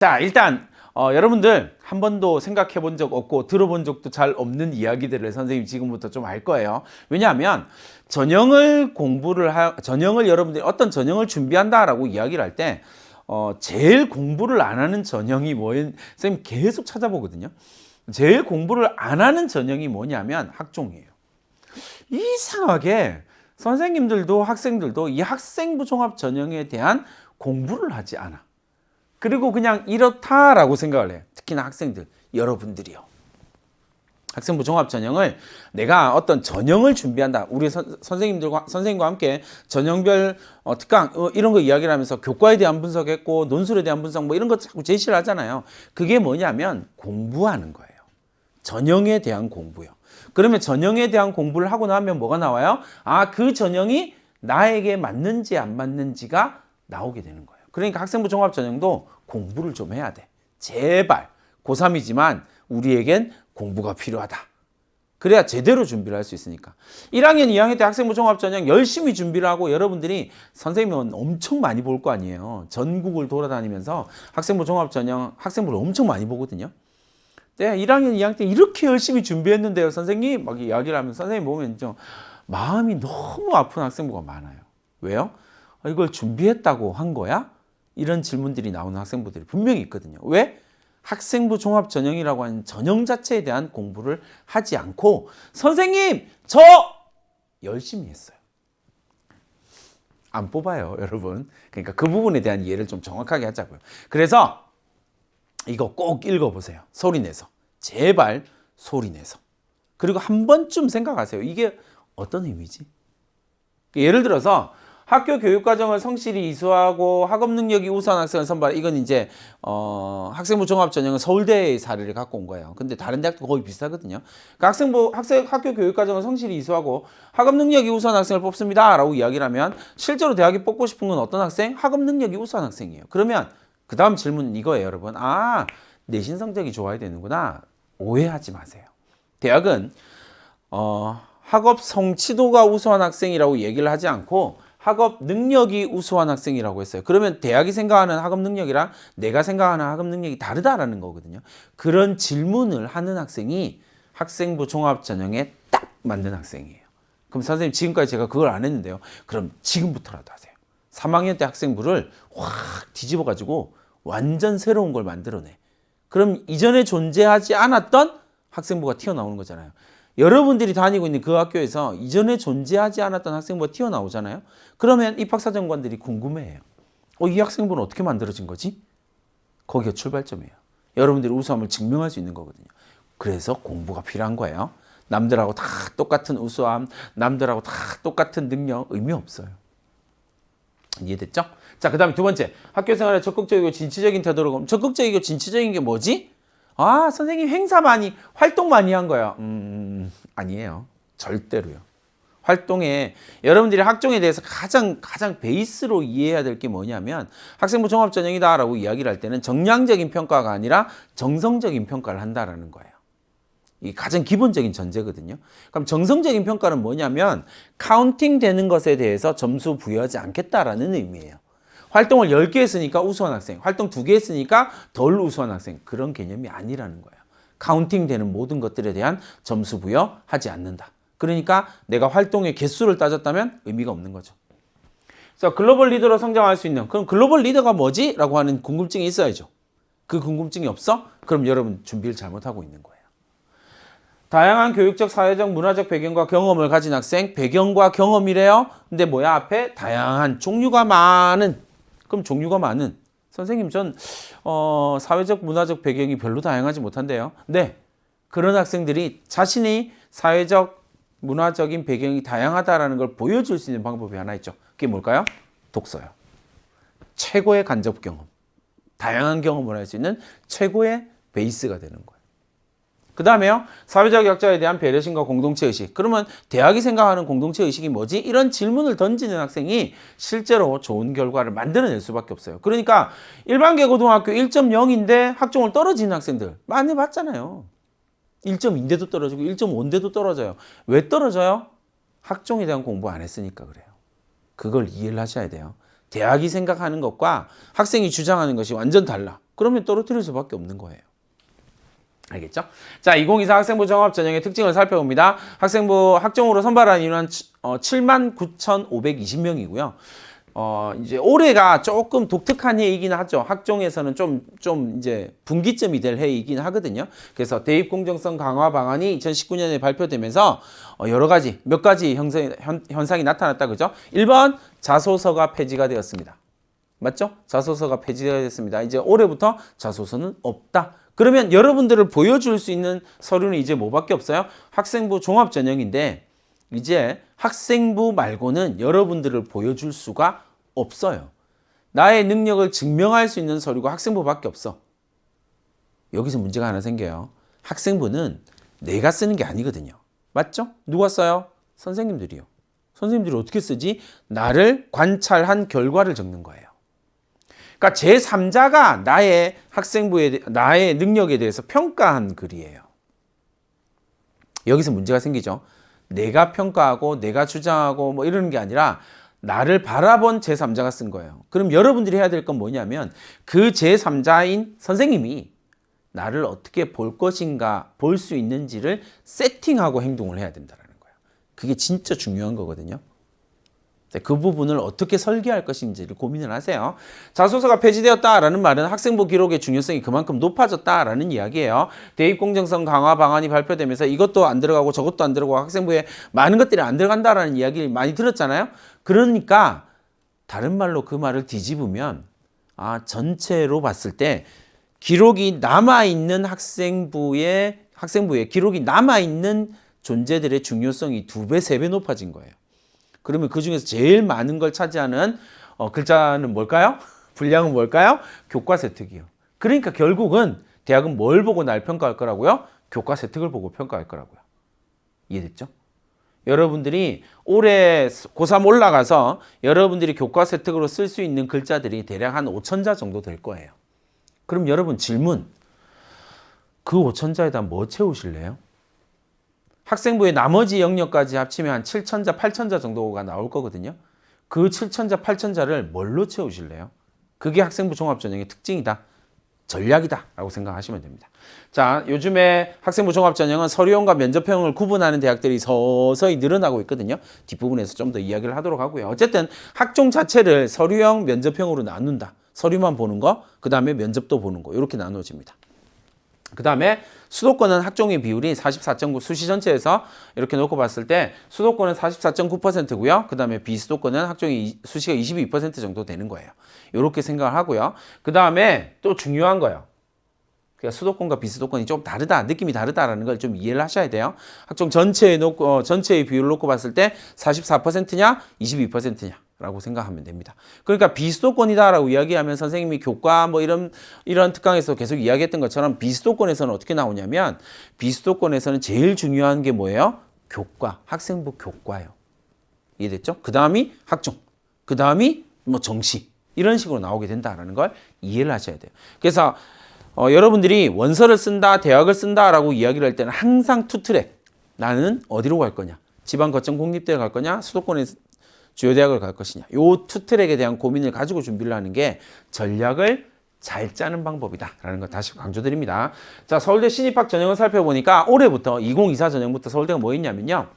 자, 일단 여러분들 한 번도 생각해 본 적 없고 들어본 적도 잘 없는 이야기들을 선생님이 지금부터 좀 할 거예요. 왜냐하면 전형을 여러분들이 어떤 전형을 준비한다라고 이야기를 할 때 제일 공부를 안 하는 전형이 뭐인 선생님 계속 찾아보거든요. 제일 공부를 안 하는 전형이 뭐냐면 학종이에요. 이상하게 선생님들도 학생들도 이 학생부 종합 전형에 대한 공부를 하지 않아. 그리고 그냥 이렇다라고 생각을 해요. 특히나 학생들, 여러분들이요. 학생부 종합 전형을 내가 어떤 전형을 준비한다. 우리 선생님과 함께 전형별 특강 이런 거 이야기를 하면서 교과에 대한 분석했고 논술에 대한 분석 뭐 이런 거 자꾸 제시를 하잖아요. 그게 뭐냐면 공부하는 거예요. 전형에 대한 공부요. 그러면 전형에 대한 공부를 하고 나면 뭐가 나와요? 아, 그 전형이 나에게 맞는지 안 맞는지가 나오게 되는 거예요. 그러니까 학생부 종합 전형도 공부를 좀 해야 돼. 제발. 고3이지만 우리에겐 공부가 필요하다. 그래야 제대로 준비를 할 수 있으니까. 1학년, 2학년 때 학생부 종합 전형 열심히 준비를 하고 여러분들이 선생님은 엄청 많이 볼 거 아니에요. 전국을 돌아다니면서 학생부 종합 전형 학생부를 엄청 많이 보거든요. 네, 1학년, 2학년 때 이렇게 열심히 준비했는데요. 선생님 막 이야기를 하면 선생님 보면 좀 마음이 너무 아픈 학생부가 많아요. 왜요? 이걸 준비했다고 한 거야? 이런 질문들이 나오는 학생부들이 분명히 있거든요. 왜? 학생부 종합 전형이라고 하는 전형 자체에 대한 공부를 하지 않고 선생님 저 열심히 했어요. 안 뽑아요, 여러분. 그러니까 그 부분에 대한 이해를 좀 정확하게 하자고요. 그래서 이거 꼭 읽어보세요. 소리내서. 제발 소리내서. 그리고 한 번쯤 생각하세요. 이게 어떤 의미지? 예를 들어서 학교 교육과정을 성실히 이수하고 학업 능력이 우수한 학생을 선발. 이건 이제 학생부 종합 전형은 서울대의 사례를 갖고 온 거예요. 근데 다른 대학도 거의 비슷하거든요. 그러니까 학교 교육과정을 성실히 이수하고 학업 능력이 우수한 학생을 뽑습니다라고 이야기를 하면 실제로 대학이 뽑고 싶은 건 어떤 학생? 학업 능력이 우수한 학생이에요. 그러면 그 다음 질문은 이거예요, 여러분. 아, 내신 성적이 좋아야 되는구나. 오해하지 마세요. 대학은 학업 성취도가 우수한 학생이라고 얘기를 하지 않고 학업 능력이 우수한 학생이라고 했어요. 그러면 대학이 생각하는 학업 능력이랑 내가 생각하는 학업 능력이 다르다라는 거거든요. 그런 질문을 하는 학생이 학생부 종합 전형에 딱 맞는 학생이에요. 그럼 선생님 지금까지 제가 그걸 안 했는데요. 그럼 지금부터라도 하세요. 3학년 때 학생부를 확 뒤집어 가지고 완전 새로운 걸 만들어내. 그럼 이전에 존재하지 않았던 학생부가 튀어나오는 거잖아요. 여러분들이 다니고 있는 그 학교에서 이전에 존재하지 않았던 학생부가 튀어나오잖아요. 그러면 입학사정관들이 궁금해해요. 이 학생부는 어떻게 만들어진 거지? 거기가 출발점이에요. 여러분들이 우수함을 증명할 수 있는 거거든요. 그래서 공부가 필요한 거예요. 남들하고 다 똑같은 우수함, 남들하고 다 똑같은 능력 의미 없어요. 이해됐죠? 자, 그 다음에 두 번째. 학교생활에 적극적이고 진취적인 태도로. 적극적이고 진취적인 게 뭐지? 아, 선생님 행사 많이, 활동 많이 한 거야. 아니에요. 절대로요. 활동에 여러분들이 학종에 대해서 가장 베이스로 이해해야 될 게 뭐냐면 학생부 종합 전형이다라고 이야기를 할 때는 정량적인 평가가 아니라 정성적인 평가를 한다라는 거예요. 이 가장 기본적인 전제거든요. 그럼 정성적인 평가는 뭐냐면 카운팅 되는 것에 대해서 점수 부여하지 않겠다라는 의미예요. 활동을 10개 했으니까 우수한 학생, 활동 2개 했으니까 덜 우수한 학생, 그런 개념이 아니라는 거예요. 카운팅 되는 모든 것들에 대한 점수 부여하지 않는다. 그러니까 내가 활동의 개수를 따졌다면 의미가 없는 거죠. 그래서 글로벌 리더로 성장할 수 있는, 그럼 글로벌 리더가 뭐지? 라고 하는 궁금증이 있어야죠. 그 궁금증이 없어? 그럼 여러분 준비를 잘못하고 있는 거예요. 다양한 교육적, 사회적, 문화적 배경과 경험을 가진 학생, 배경과 경험이래요. 근데 뭐야? 앞에 다양한 종류가 많은. 그럼 종류가 많은. 선생님 전 사회적, 문화적 배경이 별로 다양하지 못한데요. 네, 그런 학생들이 자신이 사회적, 문화적인 배경이 다양하다라는 걸 보여줄 수 있는 방법이 하나 있죠. 그게 뭘까요? 독서요. 최고의 간접 경험. 다양한 경험을 할 수 있는 최고의 베이스가 되는 거예요. 그 다음에요. 사회적 약자에 대한 배려심과 공동체의식. 그러면 대학이 생각하는 공동체의식이 뭐지? 이런 질문을 던지는 학생이 실제로 좋은 결과를 만들어낼 수밖에 없어요. 그러니까 일반계고등학교 1.0인데 학종을 떨어지는 학생들 많이 봤잖아요. 1.2인데도 떨어지고 1.5인데도 떨어져요. 왜 떨어져요? 학종에 대한 공부 안 했으니까 그래요. 그걸 이해를 하셔야 돼요. 대학이 생각하는 것과 학생이 주장하는 것이 완전 달라. 그러면 떨어뜨릴 수밖에 없는 거예요. 알겠죠? 자, 2024 학생부 종합 전형의 특징을 살펴봅니다. 학생부 학종으로 선발한 인원은 79,520명이고요. 이제 올해가 조금 독특한 해이긴 하죠. 학종에서는 좀 이제 분기점이 될 해이긴 하거든요. 그래서 대입 공정성 강화 방안이 2019년에 발표되면서 여러 가지, 몇 가지 현상이 나타났다. 그죠? 1번, 자소서가 폐지가 되었습니다. 맞죠? 자소서가 폐지가 됐습니다. 이제 올해부터 자소서는 없다. 그러면 여러분들을 보여줄 수 있는 서류는 이제 뭐밖에 없어요? 학생부 종합 전형인데 이제 학생부 말고는 여러분들을 보여줄 수가 없어요. 나의 능력을 증명할 수 있는 서류가 학생부밖에 없어. 여기서 문제가 하나 생겨요. 학생부는 내가 쓰는 게 아니거든요. 맞죠? 누가 써요? 선생님들이요. 선생님들이 어떻게 쓰지? 나를 관찰한 결과를 적는 거예요. 그러니까 제3자가 나의 학생부에 나의 능력에 대해서 평가한 글이에요. 여기서 문제가 생기죠. 내가 평가하고 내가 주장하고 뭐 이러는 게 아니라 나를 바라본 제3자가 쓴 거예요. 그럼 여러분들이 해야 될 건 뭐냐면 그 제3자인 선생님이 나를 어떻게 볼 것인가, 볼 수 있는지를 세팅하고 행동을 해야 된다는 거예요. 그게 진짜 중요한 거거든요. 그 부분을 어떻게 설계할 것인지를 고민을 하세요. 자소서가 폐지되었다라는 말은 학생부 기록의 중요성이 그만큼 높아졌다라는 이야기예요. 대입 공정성 강화 방안이 발표되면서 이것도 안 들어가고 저것도 안 들어가고 학생부에 많은 것들이 안 들어간다라는 이야기를 많이 들었잖아요. 그러니까 다른 말로 그 말을 뒤집으면 전체로 봤을 때 기록이 남아있는 학생부에 기록이 남아있는 존재들의 중요성이 2배, 3배 높아진 거예요. 그러면 그 중에서 제일 많은 걸 차지하는 글자는 뭘까요? 분량은 뭘까요? 교과 세특이요. 그러니까 결국은 대학은 뭘 보고 날 평가할 거라고요? 교과 세특을 보고 평가할 거라고요. 이해됐죠? 여러분들이 올해 고3 올라가서 여러분들이 교과 세특으로 쓸 수 있는 글자들이 대략 한 5,000자 정도 될 거예요. 그럼 여러분 질문, 그 5,000자에다 뭐 채우실래요? 학생부의 나머지 영역까지 합치면 한 7,000자, 8,000자 정도가 나올 거거든요. 그 7,000자, 8,000자를 뭘로 채우실래요? 그게 학생부 종합전형의 특징이다. 전략이다. 라고 생각하시면 됩니다. 자, 요즘에 학생부 종합전형은 서류형과 면접형을 구분하는 대학들이 서서히 늘어나고 있거든요. 뒷부분에서 좀 더 이야기를 하도록 하고요. 어쨌든 학종 자체를 서류형, 면접형으로 나눈다. 서류만 보는 거, 그 다음에 면접도 보는 거. 이렇게 나눠집니다. 그 다음에 수도권은 학종의 비율이 44.9, 수시 전체에서 이렇게 놓고 봤을 때 수도권은 44.9%고요. 그 다음에 비수도권은 학종이 수시가 22% 정도 되는 거예요. 이렇게 생각을 하고요. 그 다음에 또 중요한 거예요. 그러니까 수도권과 비수도권이 좀 다르다, 느낌이 다르다라는 걸 좀 이해를 하셔야 돼요. 학종 전체에 놓고 전체의 비율을 놓고 봤을 때 44%냐, 22%냐. 라고 생각하면 됩니다. 그러니까 비수도권이다라고 이야기하면 선생님이 교과 뭐 이런 특강에서 계속 이야기했던 것처럼 비수도권에서는 어떻게 나오냐면 비수도권에서는 제일 중요한 게 뭐예요? 교과, 학생부 교과예요. 이해됐죠? 그 다음이 학종, 그 다음이 뭐 정시 이런 식으로 나오게 된다라는 걸 이해를 하셔야 돼요. 그래서 여러분들이 원서를 쓴다, 대학을 쓴다라고 이야기를 할 때는 항상 투트랙. 나는 어디로 갈 거냐? 지방 거점 공립대를 갈 거냐? 수도권에 주요 대학을 갈 것이냐. 요 투트랙에 대한 고민을 가지고 준비를 하는 게 전략을 잘 짜는 방법이다라는 거 다시 강조드립니다. 자, 서울대 신입학 전형을 살펴보니까 올해부터 2024 전형부터 서울대가 뭐 있냐면요.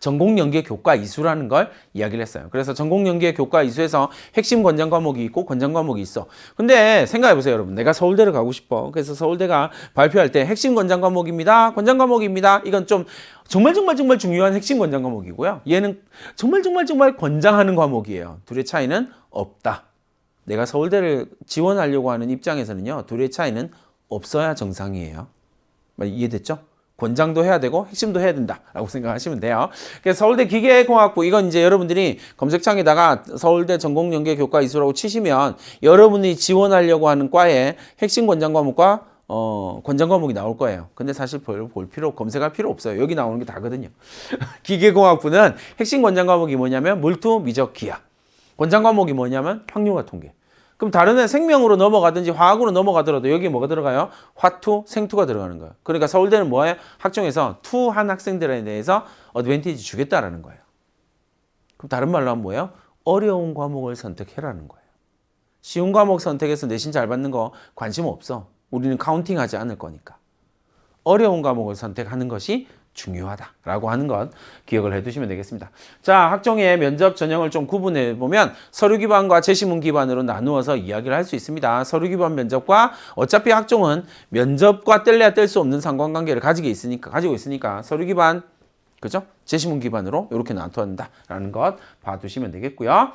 전공연계 교과 이수라는 걸 이야기를 했어요. 그래서 전공연계 교과 이수에서 핵심 권장 과목이 있고 권장 과목이 있어. 근데 생각해 보세요, 여러분. 내가 서울대를 가고 싶어. 그래서 서울대가 발표할 때 핵심 권장 과목입니다. 권장 과목입니다. 이건 좀 정말 중요한 핵심 권장 과목이고요. 얘는 정말 권장하는 과목이에요. 둘의 차이는 없다. 내가 서울대를 지원하려고 하는 입장에서는요. 둘의 차이는 없어야 정상이에요. 이해됐죠? 권장도 해야 되고 핵심도 해야 된다라고 생각하시면 돼요. 그래서 서울대 기계공학부 이건 이제 여러분들이 검색창에다가 서울대 전공연계 교과 이수라고 치시면 여러분이 지원하려고 하는 과의 핵심 권장 과목과 권장 과목이 나올 거예요. 근데 사실 검색할 필요 없어요. 여기 나오는 게 다거든요. 기계공학부는 핵심 권장 과목이 뭐냐면 물투, 미적, 기하. 권장 과목이 뭐냐면 확률과 통계. 그럼 다른 애 생명으로 넘어가든지 화학으로 넘어가더라도 여기 뭐가 들어가요? 화투, 생투가 들어가는 거예요. 그러니까 서울대는 뭐예요? 학종에서 투한 학생들에 대해서 어드밴티지 주겠다라는 거예요. 그럼 다른 말로 하면 뭐예요? 어려운 과목을 선택해라는 거예요. 쉬운 과목 선택해서 내신 잘 받는 거 관심 없어. 우리는 카운팅하지 않을 거니까. 어려운 과목을 선택하는 것이 중요하다라고 하는 것 기억을 해두시면 되겠습니다. 자, 학종의 면접 전형을 좀 구분해 보면 서류 기반과 제시문 기반으로 나누어서 이야기를 할 수 있습니다. 서류 기반 면접과 어차피 학종은 면접과 뗄래야 뗄 수 없는 상관관계를 가지고 있으니까 서류 기반, 그죠? 제시문 기반으로 이렇게 나눠한다라는 것 봐두시면 되겠고요.